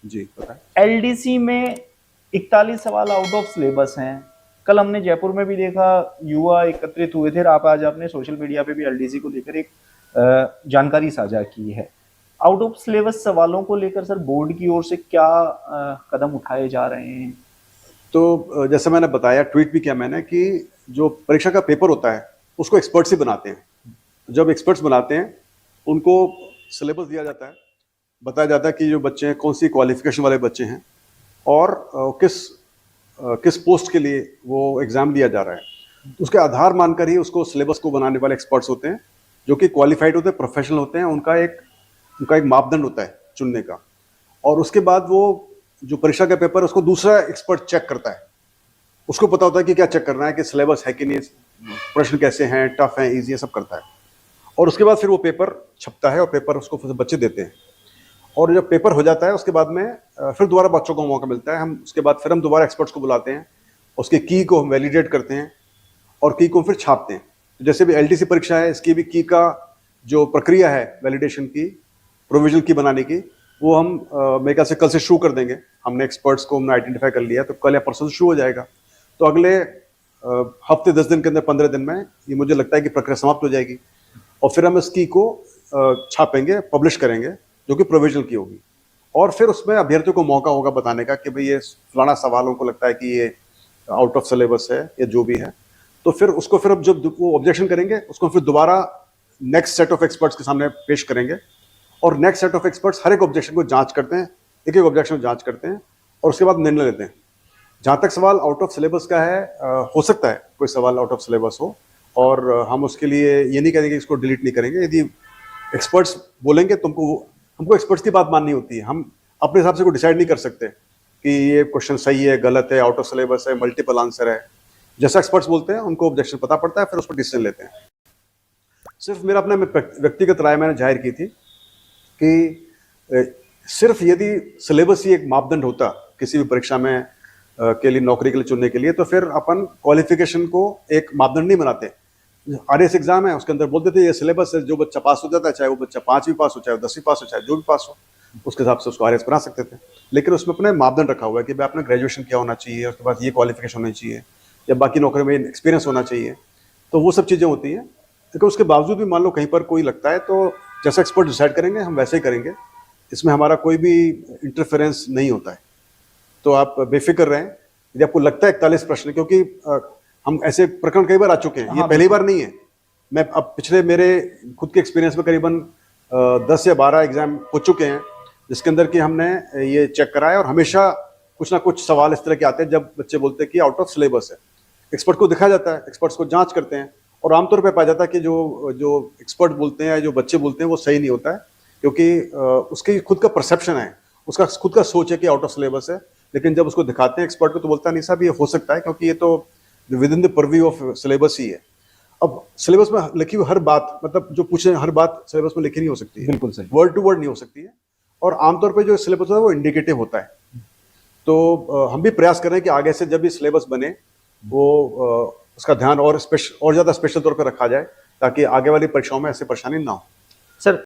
जी पता है। एलडीसी में 41 सवाल आउट ऑफ सिलेबस हैं। कल हमने जयपुर में भी देखा, युवा एकत्रित हुए थे। आज आपने सोशल मीडिया पे भी एलडीसी को लेकर एक जानकारी साझा की है। आउट ऑफ सिलेबस सवालों को लेकर सर बोर्ड की ओर से क्या कदम उठाए जा रहे हैं? तो जैसे मैंने बताया, ट्वीट भी किया मैंने, कि जो परीक्षा का पेपर होता है उसको एक्सपर्ट्स ही बनाते हैं। जब एक्सपर्ट्स बनाते हैं उनको सिलेबस दिया जाता है, बताया जाता है कि जो बच्चे हैं कौन सी क्वालिफिकेशन वाले बच्चे हैं और किस पोस्ट के लिए वो एग्जाम दिया जा रहा है। तो उसके आधार मानकर ही उसको सिलेबस को बनाने वाले एक्सपर्ट्स होते हैं, जो कि क्वालिफाइड होते हैं, प्रोफेशनल होते हैं। उनका एक मापदंड होता है चुनने का। और उसके बाद वो जो परीक्षा का पेपर है उसको दूसरा एक्सपर्ट चेक करता है। उसको पता होता है कि क्या चेक करना है, कि सिलेबस है कि नहीं, प्रश्न कैसे हैं, टफ हैं, ईजी है, सब करता है। और उसके बाद फिर वो पेपर छपता है और पेपर उसको फिर बच्चे देते हैं। और जब पेपर हो जाता है उसके बाद में फिर दोबारा बच्चों को मौका मिलता है। हम उसके बाद फिर हम दोबारा एक्सपर्ट्स को बुलाते हैं, उसके की को हम वैलिडेट करते हैं और की को फिर छापते हैं। तो जैसे भी एलटीसी परीक्षा है, इसकी भी की का जो प्रक्रिया है वैलिडेशन की, प्रोविजनल की बनाने की, वो हम मेरे ख्याल से कल से शुरू कर देंगे। हमने एक्सपर्ट्स को हमने आइडेंटिफाई कर लिया, तो कल या परसों से शुरू हो जाएगा। तो अगले हफ्ते 10 दिन के अंदर, 15 दिन में ये मुझे लगता है कि प्रक्रिया समाप्त हो जाएगी। और फिर हम इस की को छापेंगे, पब्लिश करेंगे, जो कि प्रोविजनल की होगी। और फिर उसमें अभ्यर्थियों को मौका होगा बताने का कि भाई ये फलाना सवालों को लगता है कि ये आउट ऑफ सिलेबस है या जो भी है। तो फिर उसको फिर अब जब वो ऑब्जेक्शन करेंगे उसको फिर दोबारा नेक्स्ट सेट ऑफ एक्सपर्ट्स के सामने पेश करेंगे। और नेक्स्ट सेट ऑफ एक्सपर्ट्स हर एक ऑब्जेक्शन को जांच करते हैं, एक एक ऑब्जेक्शन को जांच करते हैं और उसके बाद निर्णय लेते हैं। जहाँ तक सवाल आउट ऑफ सिलेबस का है, हो सकता है कोई सवाल आउट ऑफ सिलेबस हो, और हम उसके लिए ये नहीं करेंगे, इसको डिलीट नहीं करेंगे। यदि एक्सपर्ट्स बोलेंगे हमको एक्सपर्ट्स की बात माननी होती है। हम अपने हिसाब से कोई डिसाइड नहीं कर सकते कि ये क्वेश्चन सही है, गलत है, आउट ऑफ सिलेबस है, मल्टीपल आंसर है। जैसा एक्सपर्ट्स बोलते हैं उनको ऑब्जेक्शन पता पड़ता है, फिर उस पर डिसीजन लेते हैं। सिर्फ मेरा अपना व्यक्तिगत राय मैंने जाहिर की थी कि सिर्फ यदि सिलेबस ही एक मापदंड होता किसी भी परीक्षा में के लिए, नौकरी के लिए चुनने के लिए, तो फिर अपन क्वालिफिकेशन को एक मापदंड नहीं बनाते। आरएस एग्जाम है, उसके अंदर बोल देते ये सिलेबस है, जो बच्चा पास हो जाता है, चाहे वो बच्चा 5वीं पास हो, चाहे वो 10वीं पास हो, चाहे जो भी पास हो, उसके हिसाब से उसको आरएस बना सकते थे। लेकिन उसमें अपने मापदंड रखा हुआ है कि भाई आपने ग्रेजुएशन किया होना चाहिए, उसके बाद ये क्वालिफिकेशन होनी चाहिए, या बाकी नौकरी में एक्सपीरियंस होना चाहिए। तो वो सब चीज़ें होती हैं। लेकिन उसके बावजूद भी मान लो कहीं पर कोई लगता है, तो जैसा एक्सपर्ट डिसाइड करेंगे हम वैसे ही करेंगे। इसमें हमारा कोई भी इंटरफेरेंस नहीं होता है। तो आप बेफिक्र रहें। यदि आपको लगता है 41 प्रश्न, क्योंकि हम ऐसे प्रकरण कई बार आ चुके हैं, ये पहली बार नहीं है। मैं अब पिछले मेरे खुद के एक्सपीरियंस में करीबन 10 या 12 एग्जाम हो चुके हैं, जिसके अंदर कि हमने ये चेक कराया। और हमेशा कुछ ना कुछ सवाल इस तरह के आते हैं जब बच्चे बोलते हैं कि आउट ऑफ सिलेबस है। एक्सपर्ट को दिखाया जाता है, एक्सपर्ट्स को जांच करते हैं, और आमतौर पर पाया जाता है कि जो एक्सपर्ट बोलते हैं, जो बच्चे बोलते हैं, वो सही नहीं होता है। क्योंकि उसकी खुद का परसेप्शन है, उसका खुद का सोच है कि आउट ऑफ सिलेबस है। लेकिन जब उसको दिखाते हैं एक्सपर्ट को, तो बोलता है नहीं साहब ये हो सकता है, क्योंकि ये तो with in the purview of syllabus ही है। अब सिलेबस में लिखी हुई हर बात, मतलब जो पूछे हर बात सिलेबस में लिखी नहीं हो सकती है, बिल्कुल सही, वर्ड टू वर्ड नहीं हो सकती है। और आमतौर पे जो सिलेबस होता है वो इंडिकेटिव होता है। तो हम भी प्रयास कर रहे हैं कि आगे से जब भी सिलेबस बने वो उसका ध्यान और ज़्यादा स्पेशल तौर पर रखा जाए, ताकि आगे वाली परीक्षाओं में ऐसी परेशानी ना हो। सर